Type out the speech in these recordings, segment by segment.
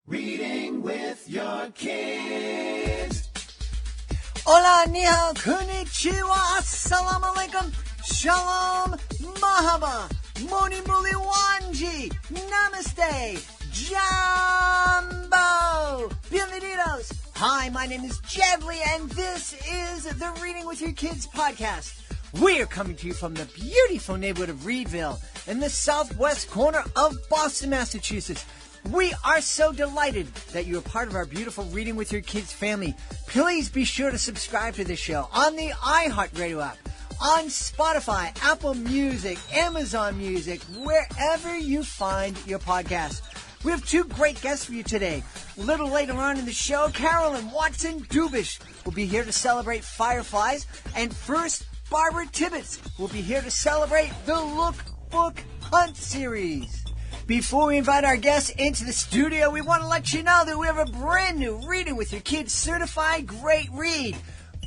Reading with your kids. Hola, ni hao, konnichiwa, assalamu alaikum, shalom, mahaba, moni muli wanji, namaste, jambo, bienvenidos. Hi, my name is Jedley, and this is the Reading with Your Kids podcast. We are coming to you from the beautiful neighborhood of Reedville in the southwest corner of Boston, Massachusetts. We are so delighted that you are part of our beautiful Reading with Your Kids family. Please be sure to subscribe to this show on the iHeartRadio app, on Spotify, Apple Music, Amazon Music, wherever you find your podcast. We have two great guests for you today. A little later on in the show, Carolyn Watson Dubish will be here to celebrate fireflies. And first, Barbara Tibbetts will be here to celebrate the Look Book Hunt series. Before we invite our guests into the studio, we want to let you know that we have a brand new Reading with Your Kids certified great read,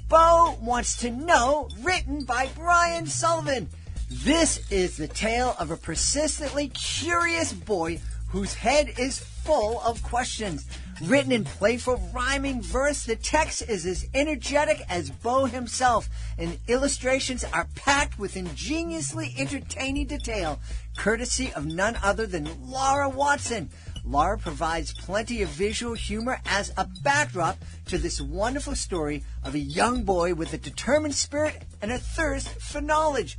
Bo Wants to Know, written by Brian Sullivan. This is the tale of a persistently curious boy whose head is full of questions. Written in playful rhyming verse, the text is as energetic as Bo himself, and illustrations are packed with ingeniously entertaining detail, courtesy of none other than Laura Watson. Laura provides plenty of visual humor as a backdrop to this wonderful story of a young boy with a determined spirit and a thirst for knowledge.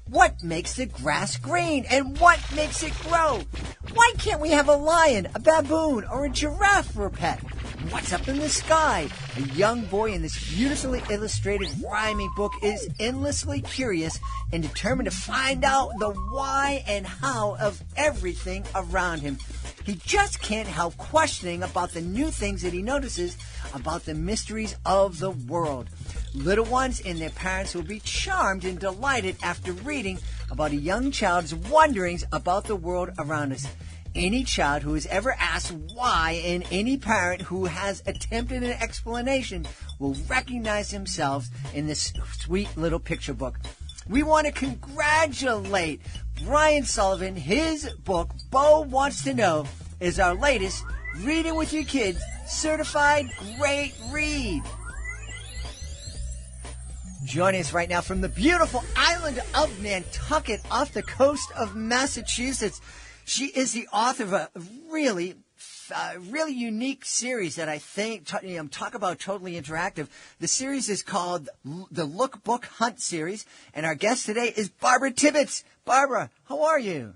What makes the grass green, and what makes it grow? Why can't we have a lion, a baboon, or a giraffe for a pet? What's up in the sky? A young boy in this beautifully illustrated rhyming book is endlessly curious and determined to find out the why and how of everything around him. He just can't help questioning about the new things that he notices about the mysteries of the world. Little ones and their parents will be charmed and delighted after reading about a young child's wonderings about the world around us. Any child who has ever asked why, and any parent who has attempted an explanation, will recognize themselves in this sweet little picture book. We want to congratulate Brian Sullivan. His book, Bo Wants to Know, is our latest Reading with Your Kids certified great read. Joining us right now from the beautiful island of Nantucket off the coast of Massachusetts. She is the author of a really unique series that I think, talk about totally interactive. The series is called the Look Book Hunt series, and our guest today is Barbara Tibbetts. Barbara, how are you?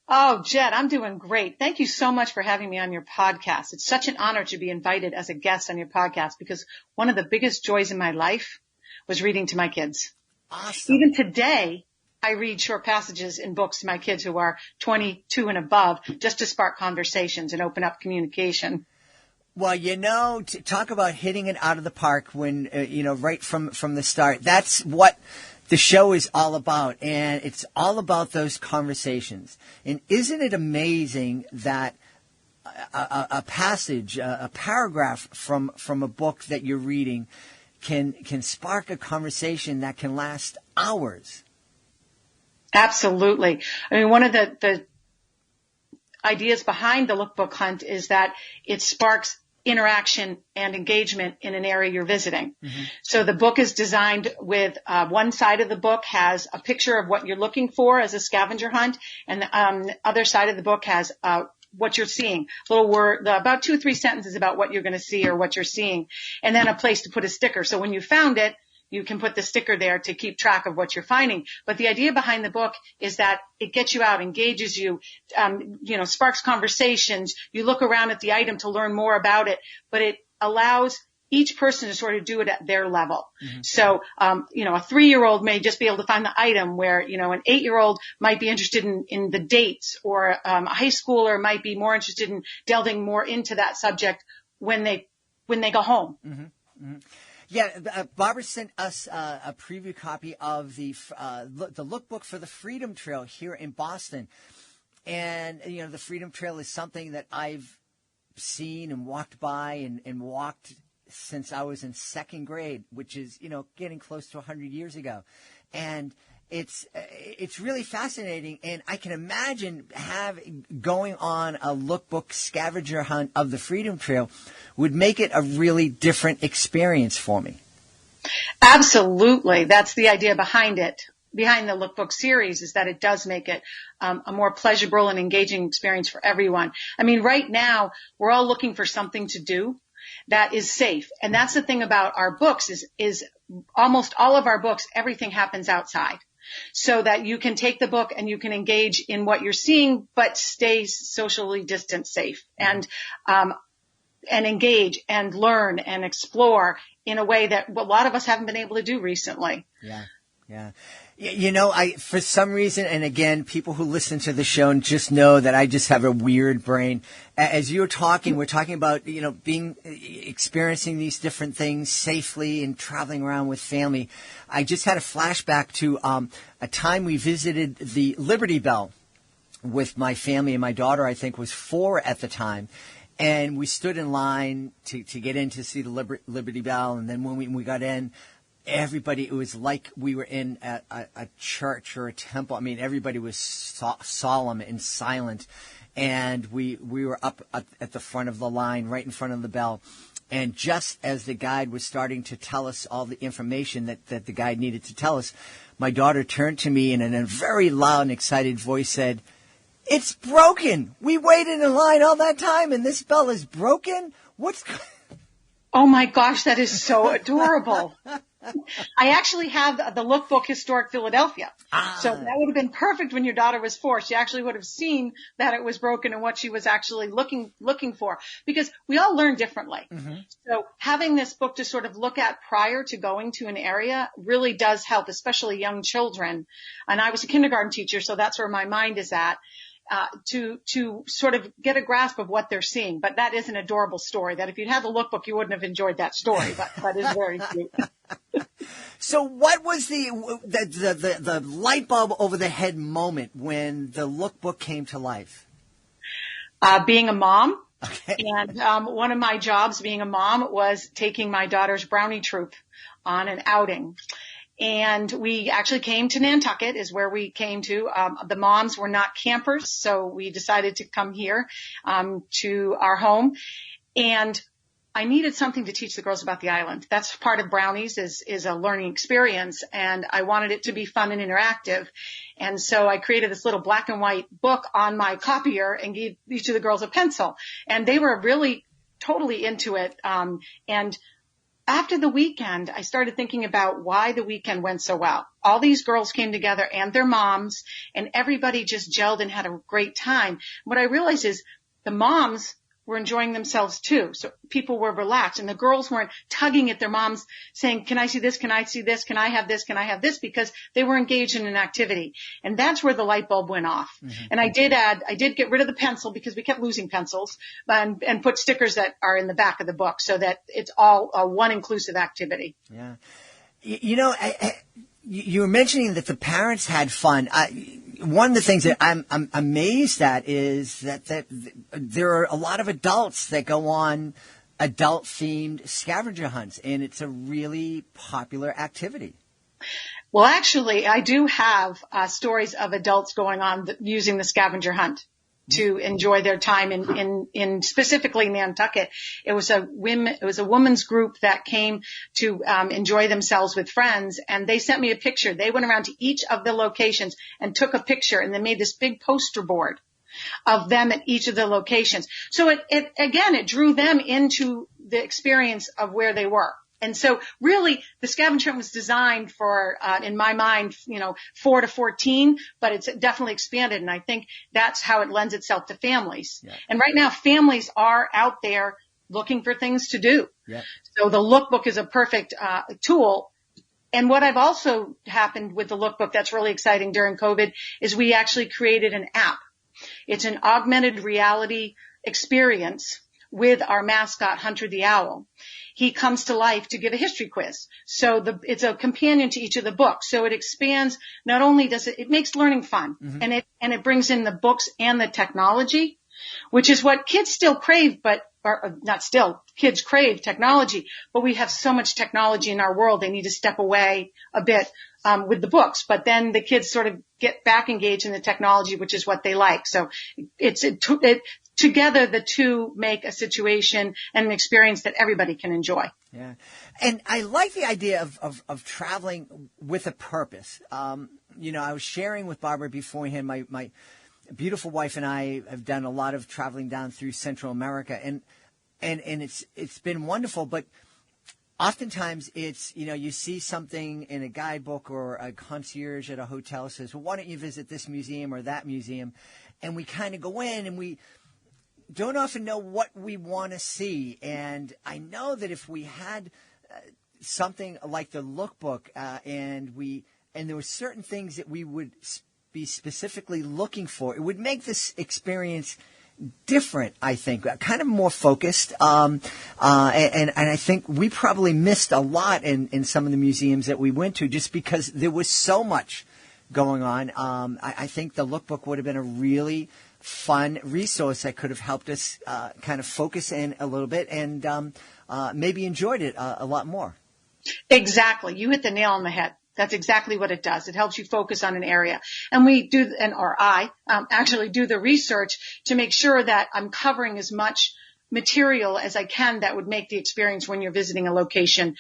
Oh, Jed, I'm doing great. Thank you so much for having me on your podcast. It's such an honor to be invited as a guest on your podcast because one of the biggest joys in my life was reading to my kids. Awesome. Even today, I read short passages in books to my kids who are 22 and above just to spark conversations and open up communication. Well, talk about hitting it out of the park when, right from the start. That's what the show is all about, and it's all about those conversations. And isn't it amazing that a passage, a paragraph from a book that you're reading can spark a conversation that can last hours? Absolutely. I mean, one of the ideas behind the Look Book Hunt is that it sparks interaction and engagement in an area you're visiting. Mm-hmm. So the book is designed with one side of the book has a picture of what you're looking for as a scavenger hunt, and the other side of the book has what you're seeing, little word, about 2 or 3 sentences about what you're going to see or what you're seeing, and then a place to put a sticker. So when you found it, you can put the sticker there to keep track of what you're finding. But the idea behind the book is that it gets you out, engages you, sparks conversations. You look around at the item to learn more about it, but it allows each person to sort of do it at their level. Mm-hmm. So, a 3-year-old may just be able to find the item where, an 8-year-old might be interested in the dates, or a high schooler might be more interested in delving more into that subject when they go home. Mm-hmm. Mm-hmm. Yeah, Barbara sent us a preview copy of the lookbook for the Freedom Trail here in Boston. And, the Freedom Trail is something that I've seen and walked by and walked since I was in second grade, which is, getting close to 100 years ago. And It's really fascinating, and I can imagine going on a lookbook scavenger hunt of the Freedom Trail would make it a really different experience for me. Absolutely. That's the idea behind it. Behind the lookbook series is that it does make it a more pleasurable and engaging experience for everyone. I mean, right now we're all looking for something to do that is safe. And that's the thing about our books is almost all of our books, everything happens outside. So that you can take the book and you can engage in what you're seeing, but stay socially distant safe and engage and learn and explore in a way that a lot of us haven't been able to do recently. Yeah. Yeah. You know, for some reason, and again, people who listen to the show just know that I just have a weird brain. As you're talking, we're talking about, experiencing these different things safely and traveling around with family. I just had a flashback to a time we visited the Liberty Bell with my family, and my daughter, I think, was 4 at the time. And we stood in line to get in to see the Liberty Bell. And then when we got in, everybody, it was like we were in a church or a temple. I mean, everybody was solemn and silent. And we were up at the front of the line, right in front of the bell. And just as the guide was starting to tell us all the information that the guide needed to tell us, my daughter turned to me and in a very loud and excited voice said, "It's broken. We waited in line all that time and this bell is broken? Oh my gosh, that is so adorable. I actually have the Look Book Historic Philadelphia. So that would have been perfect when your daughter was 4. She actually would have seen that it was broken and what she was actually looking for, because we all learn differently. Mm-hmm. So having this book to sort of look at prior to going to an area really does help, especially young children. And I was a kindergarten teacher, so that's where my mind is at. To sort of get a grasp of what they're seeing. But that is an adorable story that if you'd had the lookbook, you wouldn't have enjoyed that story, but that is very cute. So what was the light bulb over the head moment when the lookbook came to life? Being a mom. Okay. And one of my jobs being a mom was taking my daughter's brownie troop on an outing. And we actually came to Nantucket is where we came to. The moms were not campers, so we decided to come here to our home. And I needed something to teach the girls about the island. That's part of Brownies is a learning experience, and I wanted it to be fun and interactive. And so I created this little black and white book on my copier and gave each of the girls a pencil. And they were really totally into it. And after the weekend, I started thinking about why the weekend went so well. All these girls came together and their moms, and everybody just gelled and had a great time. What I realized is the moms were enjoying themselves too. So people were relaxed, and the girls weren't tugging at their moms saying, "Can I see this? Can I see this? Can I have this? Can I have this?" Because they were engaged in an activity. And that's where the light bulb went off. Mm-hmm. And I did get rid of the pencil because we kept losing pencils and put stickers that are in the back of the book so that it's all one inclusive activity. Yeah. You were mentioning that the parents had fun. One of the things that I'm amazed at is that there are a lot of adults that go on adult-themed scavenger hunts, and it's a really popular activity. Well, actually, I do have stories of adults going on using the scavenger hunt to enjoy their time in specifically Nantucket. It was a women's group that came to enjoy themselves with friends, and they sent me a picture. They went around to each of the locations and took a picture, and they made this big poster board of them at each of the locations. So it drew them into the experience of where they were. And so really the scavenger hunt was designed for, in my mind, 4 to 14, but it's definitely expanded. And I think that's how it lends itself to families. Yeah. And right now families are out there looking for things to do. Yeah. So the lookbook is a perfect, tool. And what I've also happened with the lookbook that's really exciting during COVID is we actually created an app. It's an augmented reality experience with our mascot, Hunter the Owl. He comes to life to give a history quiz. So it's a companion to each of the books. So it expands, not only does it makes learning fun, mm-hmm. and it brings in the books and the technology, which is what kids still crave, but not still, kids crave technology, but we have so much technology in our world, they need to step away a bit with the books. But then the kids sort of get back engaged in the technology, which is what they like. So together, the two make a situation and an experience that everybody can enjoy. Yeah. And I like the idea of traveling with a purpose. I was sharing with Barbara beforehand, my beautiful wife and I have done a lot of traveling down through Central America, and it's been wonderful, but oftentimes it's, you see something in a guidebook or a concierge at a hotel says, well, why don't you visit this museum or that museum? And we kind of go in and we don't often know what we want to see. And I know that if we had something like the Look Book and there were certain things that we would be specifically looking for, it would make this experience different, I think, kind of more focused. And I think we probably missed a lot in some of the museums that we went to just because there was so much going on. I think the Look Book would have been a really fun resource that could have helped us kind of focus in a little bit and maybe enjoyed it a lot more. Exactly. You hit the nail on the head. That's exactly what it does. It helps you focus on an area. And I actually do the research to make sure that I'm covering as much material as I can that would make the experience when you're visiting a location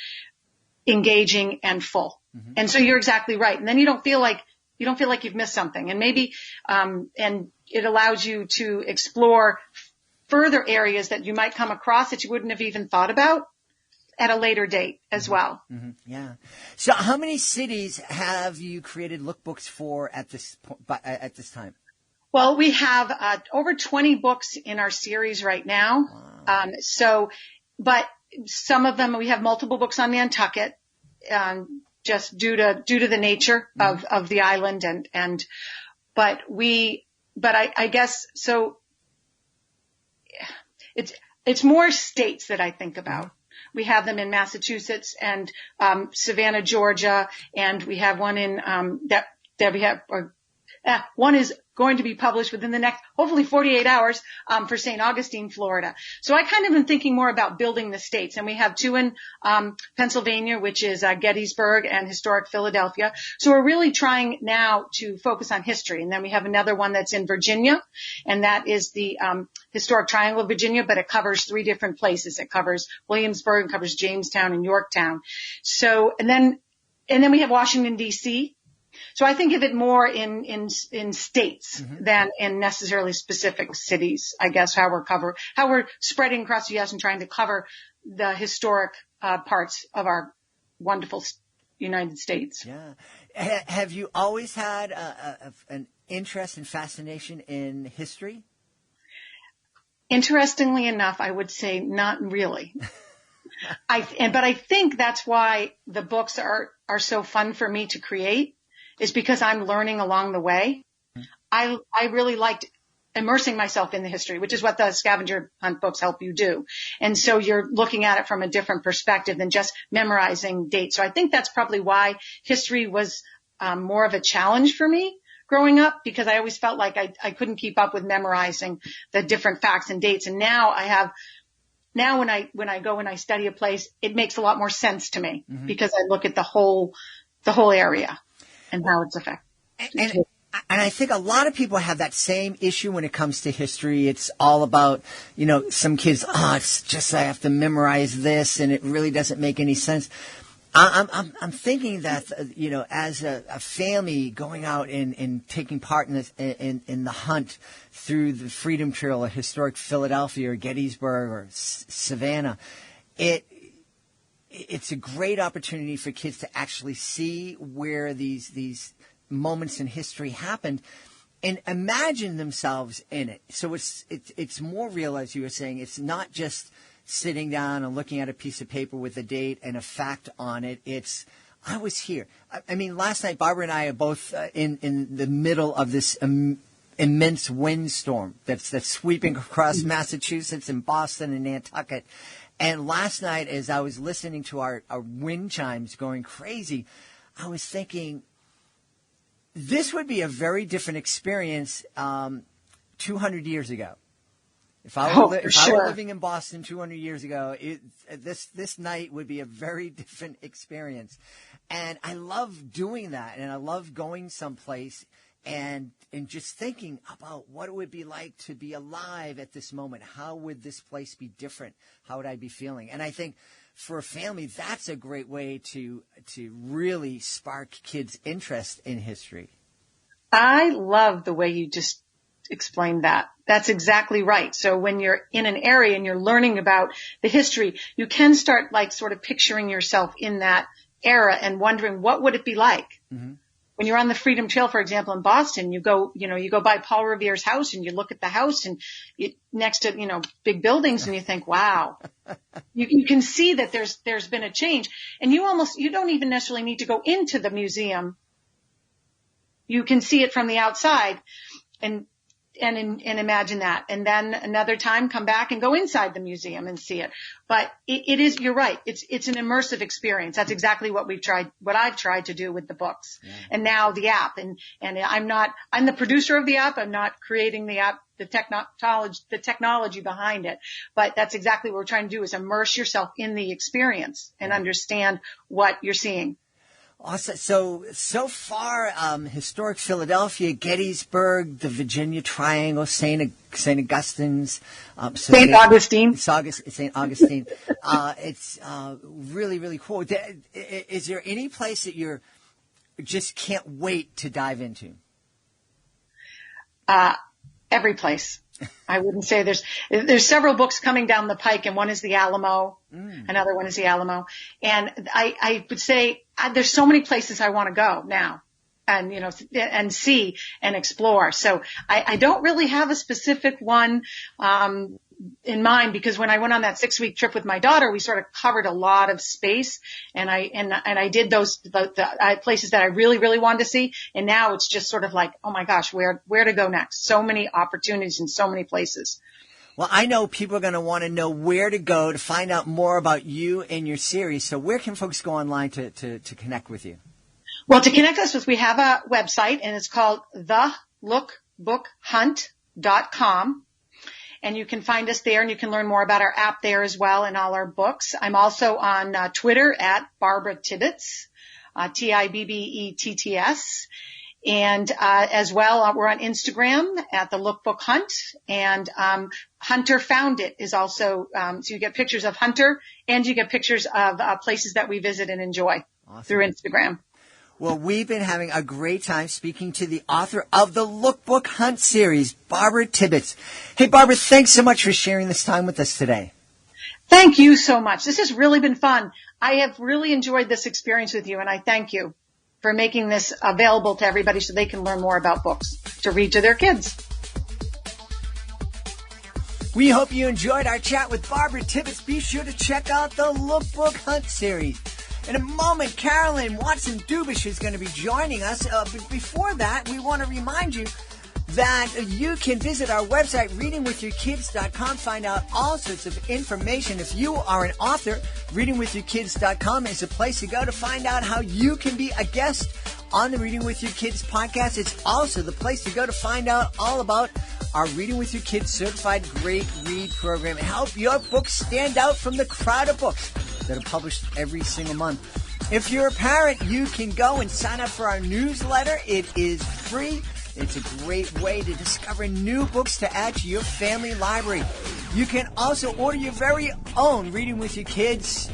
engaging and full. Mm-hmm. And so you're exactly right. And then you don't feel like you've missed something. And maybe, and it allows you to explore further areas that you might come across that you wouldn't have even thought about at a later date as well. Mm-hmm. Yeah. So how many cities have you created lookbooks for at this time? Well, we have over 20 books in our series right now. Wow. But some of them, we have multiple books on Nantucket, just due to the nature of the island but I guess, so it's more states that I think about. We have them in Massachusetts and Savannah, Georgia, and we have one in one is going to be published within the next, hopefully 48 hours, for St. Augustine, Florida. So I kind of am thinking more about building the states. And we have two in Pennsylvania, which is Gettysburg and historic Philadelphia. So we're really trying now to focus on history. And then we have another one that's in Virginia, and that is the historic Triangle of Virginia, but it covers 3 different places. It covers Williamsburg, it covers Jamestown and Yorktown. So, and then we have Washington, D.C., so I think of it more in states mm-hmm. than in necessarily specific cities, I guess, how we're spreading across the U.S. and trying to cover the historic parts of our wonderful United States. Yeah. Have you always had an interest and fascination in history? Interestingly enough, I would say not really. But I think that's why the books are so fun for me to create. Is because I'm learning along the way. I really liked immersing myself in the history, which is what the scavenger hunt books help you do. And so you're looking at it from a different perspective than just memorizing dates. So I think that's probably why history was more of a challenge for me growing up, because I always felt like I couldn't keep up with memorizing the different facts and dates. And now when I go and I study a place, it makes a lot more sense to me mm-hmm. because I look at the whole area. And how it's affected. And I think a lot of people have that same issue when it comes to history. It's all about, some kids, it's just I have to memorize this and it really doesn't make any sense. I'm thinking that, as a family going out and taking part in this, in the hunt through the Freedom Trail or historic Philadelphia or Gettysburg or Savannah, it's a great opportunity for kids to actually see where these moments in history happened and imagine themselves in it. So it's more real, as you were saying. It's not just sitting down and looking at a piece of paper with a date and a fact on it. It's, I was here. I mean, last night, Barbara and I are both in the middle of this immense windstorm that's sweeping across Massachusetts and Boston and Nantucket. And last night, as I was listening to our wind chimes going crazy, I was thinking, this would be a very different experience 200 years ago. If I were sure. living in Boston 200 years ago, this night would be a very different experience. And I love doing that, and I love going someplace and just thinking about what it would be like to be alive at this moment. How would this place be different? How would I be feeling? And I think for a family, that's a great way to really spark kids' interest in history. I love the way you just explained that. That's exactly right. So when you're in an area and you're learning about the history, you can start like sort of picturing yourself in that era and wondering what would it be like. Mm-hmm. When you're on the Freedom Trail, for example, in Boston, you go by Paul Revere's house and you look at the house and next to, big buildings and you think, wow, you can see that there's been a change, and you don't even necessarily need to go into the museum. You can see it from the outside and imagine that. And then another time come back and go inside the museum and see it. But it is, you're right. It's an immersive experience. That's exactly what I've tried to do with the books. Yeah. And now the app. And I'm the producer of the app. I'm not creating the app, the technology behind it. But that's exactly what we're trying to do, is immerse yourself in the experience and understand what you're seeing. Awesome. So far, historic Philadelphia, Gettysburg, the Virginia Triangle, St. Augustine's, St. Augustine. St. Augustine. It's really, really cool. Is there any place that you're just can't wait to dive into? Every place. I wouldn't say there's several books coming down the pike, and one is the Alamo. Another one is the Alamo. And I would say there's so many places I want to go now and, and see and explore. So I don't really have a specific one, in mind, because when I went on that 6-week trip with my daughter, we sort of covered a lot of space, and I did the places that I really, really wanted to see. And now it's just sort of like, oh my gosh, where to go next? So many opportunities in so many places. Well, I know people are going to want to know where to go to find out more about you and your series. So where can folks go online to connect with you? Well, to connect us with, we have a website, and it's called thelookbookhunt.com. And you can find us there, and you can learn more about our app there as well, and all our books. I'm also on Twitter at Barbara Tibbetts, Tibbetts. And as well, we're on Instagram at the Look Book Hunt. And Hunter Found It is also, so you get pictures of Hunter, and you get pictures of places that we visit and enjoy through Instagram. Well, we've been having a great time speaking to the author of the Look Book Hunt series, Barbara Tibbetts. Hey, Barbara, thanks so much for sharing this time with us today. Thank you so much. This has really been fun. I have really enjoyed this experience with you, and I thank you for making this available to everybody so they can learn more about books to read to their kids. We hope you enjoyed our chat with Barbara Tibbetts. Be sure to check out the Look Book Hunt series. In a moment, Carolyn Watson Dubish is going to be joining us. But before that, we want to remind you that you can visit our website, readingwithyourkids.com, find out all sorts of information. If you are an author, readingwithyourkids.com is a place to go to find out how you can be a guest on the Reading With Your Kids podcast. It's also the place to go to find out all about our Reading With Your Kids Certified Great Read program and help your books stand out from the crowd of books that are published every single month. If you're a parent, you can go and sign up for our newsletter. It is free. It's a great way to discover new books to add to your family library. You can also order your very own Reading With Your Kids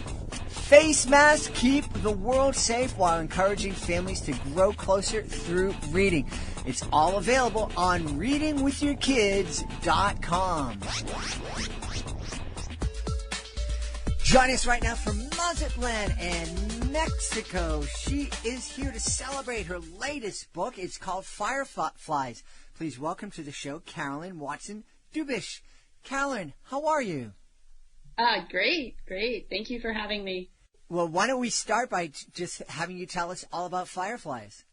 face mask. Keep the world safe while encouraging families to grow closer through reading. It's all available on readingwithyourkids.com. Joining us right now from Mazatlan and Mexico. She is here to celebrate her latest book. It's called Fireflies. Please welcome to the show, Carolyn Watson Dubish. Carolyn, how are you? Great. Thank you for having me. Well, why don't we start by just having you tell us all about Fireflies?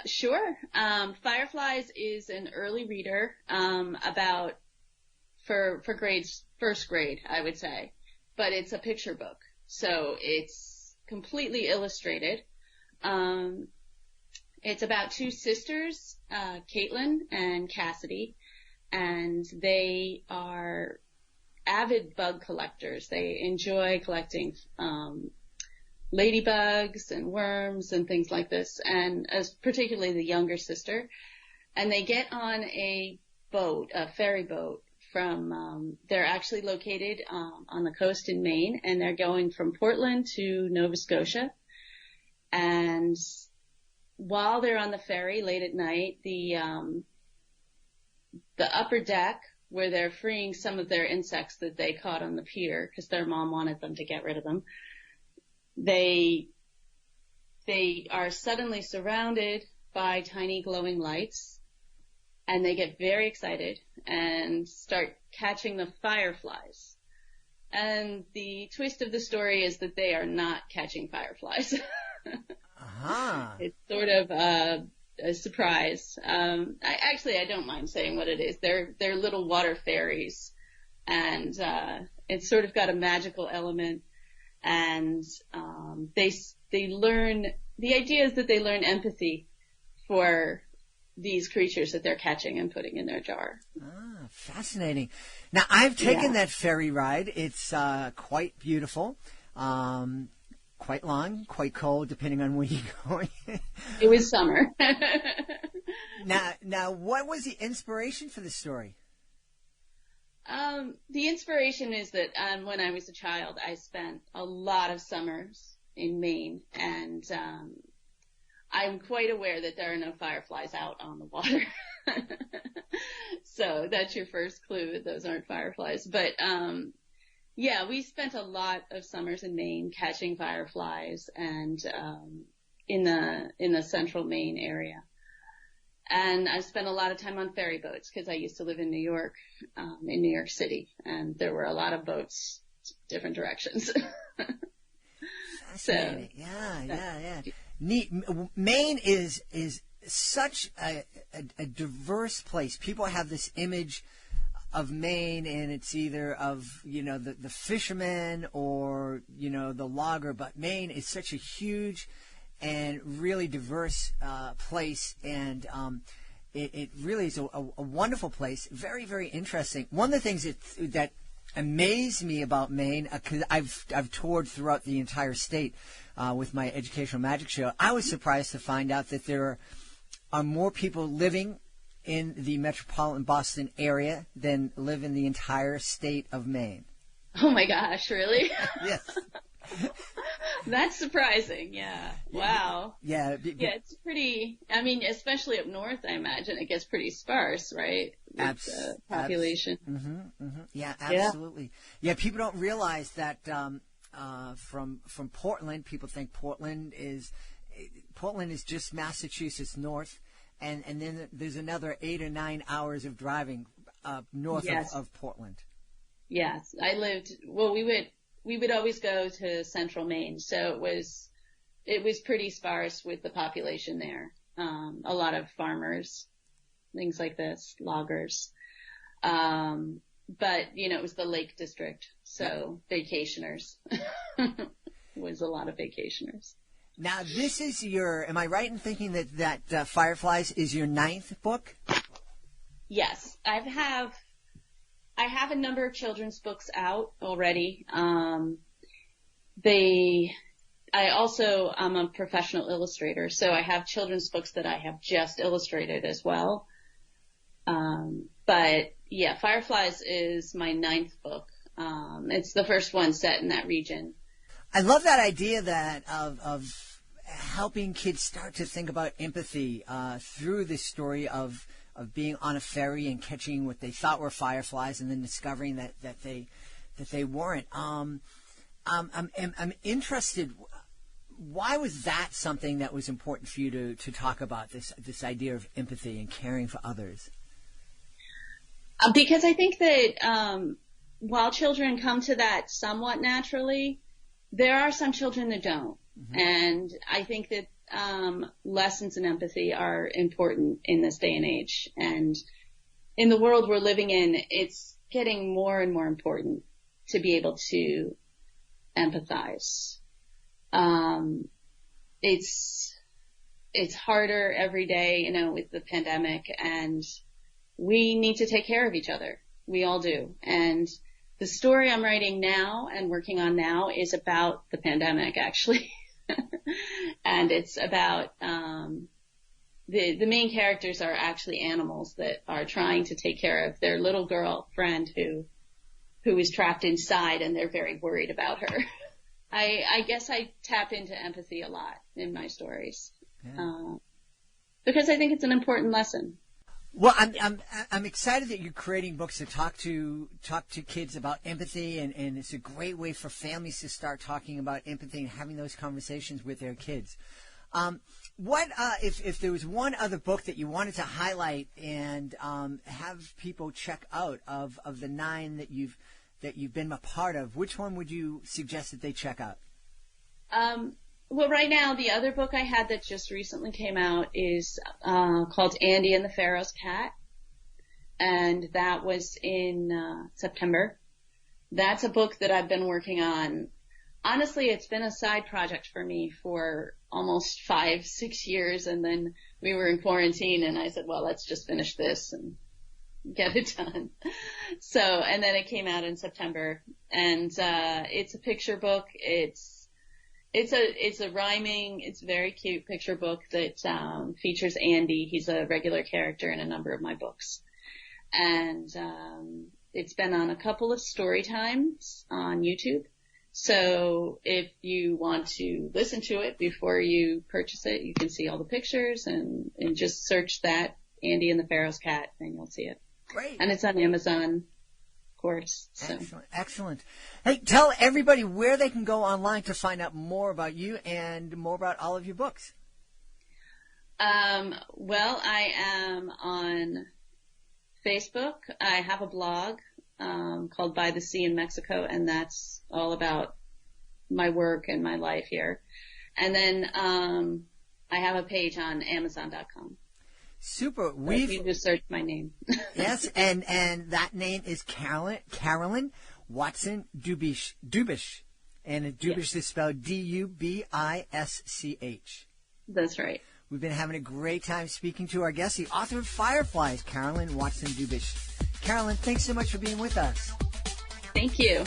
Sure. Fireflies is an early reader about for grades, first grade, I would say. But it's a picture book, so it's completely illustrated. It's about two sisters, Caitlin and Cassidy, and they are avid bug collectors. They enjoy collecting ladybugs and worms and things like this, and as particularly the younger sister. And they get on a boat, a ferry boat, from they're actually located on the coast in Maine, and they're going from Portland to Nova Scotia. And while they're on the ferry late at night, the upper deck, where they're freeing some of their insects that they caught on the pier because their mom wanted them to get rid of them, they are suddenly surrounded by tiny glowing lights, and they get very excited and start catching the fireflies. And the twist of the story is that they are not catching fireflies. Uh-huh. It's sort of a surprise. I don't mind saying what it is. They're little water fairies, and it's sort of got a magical element. And they learn, the idea is that they learn empathy for these creatures that they're catching and putting in their jar. Ah, fascinating. Now, I've taken that ferry ride. It's quite beautiful, quite long, quite cold, depending on where you're going. It was summer. Now, what was the inspiration for the story? The inspiration is that when I was a child, I spent a lot of summers in Maine, and I'm quite aware that there are no fireflies out on the water. So that's your first clue that those aren't fireflies. But yeah, we spent a lot of summers in Maine catching fireflies, and in the central Maine area. And I spent a lot of time on ferry boats because I used to live in New York City, and there were a lot of boats, different directions. Fascinating. So, yeah. Neat. Maine is such a diverse place. People have this image of Maine, and it's either of, the fisherman or, the logger, but Maine is such a huge and really diverse place, and it really is a wonderful place. Very, very interesting. One of the things that amazed me about Maine, because I've toured throughout the entire state with my educational magic show, I was surprised to find out that there are more people living in the metropolitan Boston area than live in the entire state of Maine. Oh my gosh, really? Yes. That's surprising, yeah. Wow. Yeah. Yeah, it's pretty, especially up north, I imagine it gets pretty sparse, right? With the population. Yeah, absolutely. Yeah, people don't realize that from Portland, people think Portland is just Massachusetts north, and then there's another 8 or 9 hours of driving north of Portland. Yes, we would always go to central Maine, so it was pretty sparse with the population there. A lot of farmers, things like this, loggers. But, it was the Lake District, so vacationers. Was a lot of vacationers. Now, this is am I right in thinking that Fireflies is your 9th book? Yes, I have a number of children's books out already. I'm a professional illustrator, so I have children's books that I have just illustrated as well. But yeah, Fireflies is my 9th book. It's the first one set in that region. I love that idea of helping kids start to think about empathy through this story of being on a ferry and catching what they thought were fireflies, and then discovering that they weren't. I'm interested. Why was that something that was important for you to talk about, this idea of empathy and caring for others? Because I think that while children come to that somewhat naturally, there are some children that don't. Mm-hmm. And I think that lessons in empathy are important in this day and age. And in the world we're living in, it's getting more and more important to be able to empathize. It's harder every day, with the pandemic, and we need to take care of each other. We all do. And the story I'm writing now and working on now is about the pandemic, actually. And it's about, the main characters are actually animals that are trying to take care of their little girl friend who is trapped inside, and they're very worried about her. I guess I tap into empathy a lot in my stories. Yeah. Because I think it's an important lesson. Well, I'm excited that you're creating books to talk to kids about empathy, and it's a great way for families to start talking about empathy and having those conversations with their kids. If there was one other book that you wanted to highlight and have people check out of the 9 that you've been a part of, which one would you suggest that they check out? Well, right now, the other book I had that just recently came out is called Andy and the Pharaoh's Cat, and that was in September. That's a book that I've been working on. Honestly, it's been a side project for me for almost 5-6 years, and then we were in quarantine, and I said, well, let's just finish this and get it done. So, and then it came out in September, and it's a picture book. It's a rhyming, it's a very cute picture book that features Andy. He's a regular character in a number of my books. And it's been on a couple of story times on YouTube. So if you want to listen to it before you purchase it, you can see all the pictures and just search that Andy and the Pharaoh's Cat, and you'll see it. Great. And it's on Amazon. Course. So. Excellent. Hey, tell everybody where they can go online to find out more about you and more about all of your books. Well, I am on Facebook. I have a blog called By the Sea in Mexico, and that's all about my work and my life here. And then I have a page on Amazon.com. Super. You just search my name. Yes, and that name is Carolyn Watson Dubish. And Dubish is spelled Dubisch. That's right. We've been having a great time speaking to our guest, the author of Fireflies, Carolyn Watson Dubish. Carolyn, thanks so much for being with us. Thank you.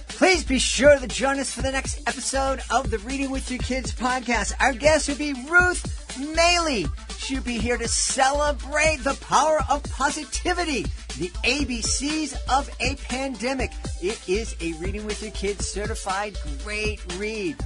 Please be sure to join us for the next episode of the Reading with Your Kids podcast. Our guest will be Ruth Maley. She'll be here to celebrate the power of positivity, the ABCs of a pandemic. It is a Reading with Your Kids certified great read.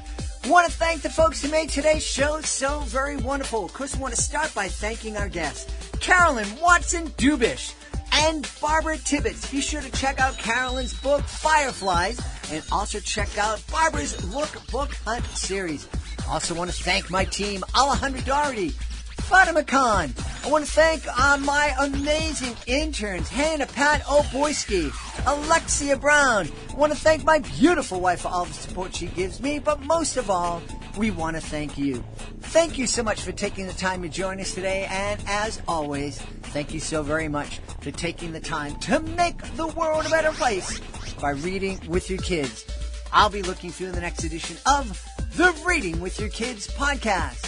I want to thank the folks who made today's show so very wonderful. Of course, I want to start by thanking our guests, Carolyn Watson Dubish and Barbara Tibbetts. Be sure to check out Carolyn's book, Fireflies, and also check out Barbara's Look Book Hunt series. I also want to thank my team, Alejandra Doherty, Fatima Khan. I want to thank my amazing interns, Hannah Pat Oboyski, Alexia Brown. I want to thank my beautiful wife for all the support she gives me, but most of all, we want to thank you. Thank you so much for taking the time to join us today, and as always, thank you so very much for taking the time to make the world a better place by reading with your kids. I'll be looking through the next edition of the Reading with Your Kids podcast.